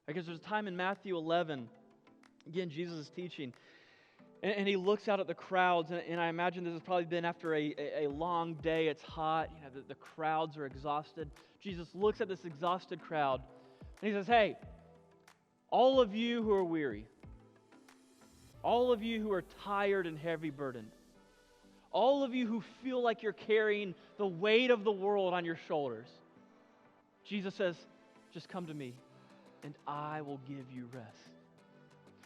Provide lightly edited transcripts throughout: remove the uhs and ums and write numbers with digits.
Because there's a time in Matthew 11, again, Jesus is teaching, and he looks out at the crowds, and I imagine this has probably been after a long day. It's hot, the crowds are exhausted. Jesus looks at this exhausted crowd, and he says, hey, all of you who are weary, all of you who are tired and heavy burdened, all of you who feel like you're carrying the weight of the world on your shoulders, Jesus says, just come to me, and I will give you rest.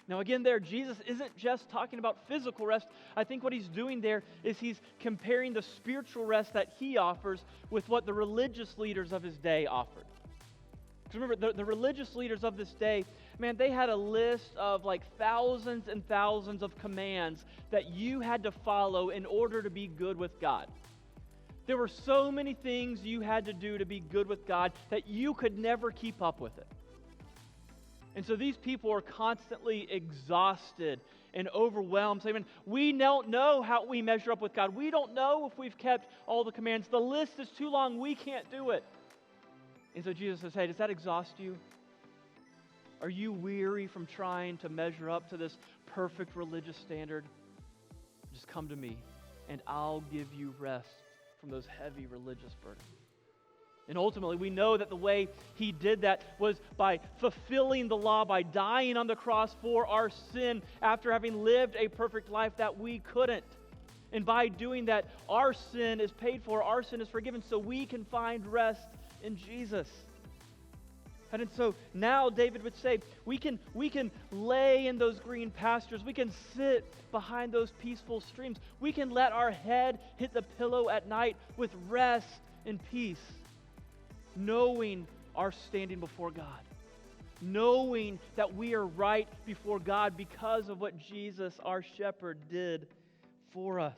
Now again there, Jesus isn't just talking about physical rest. I think what he's doing there is he's comparing the spiritual rest that he offers with what the religious leaders of his day offered. Because remember, the religious leaders of this day, man, they had a list of like thousands and thousands of commands that you had to follow in order to be good with God. There were so many things you had to do to be good with God that you could never keep up with it. And so these people are constantly exhausted and overwhelmed, saying, we don't know how we measure up with God. We don't know if we've kept all the commands. The list is too long. We can't do it. And so Jesus says, hey, does that exhaust you? Are you weary from trying to measure up to this perfect religious standard? Just come to me, and I'll give you rest from those heavy religious burdens. And ultimately, we know that the way he did that was by fulfilling the law, by dying on the cross for our sin after having lived a perfect life that we couldn't. And by doing that, our sin is paid for, our sin is forgiven, so we can find rest in Jesus. And so now David would say, we can lay in those green pastures. We can sit behind those peaceful streams. We can let our head hit the pillow at night with rest and peace, knowing our standing before God, knowing that we are right before God because of what Jesus, our shepherd, did for us.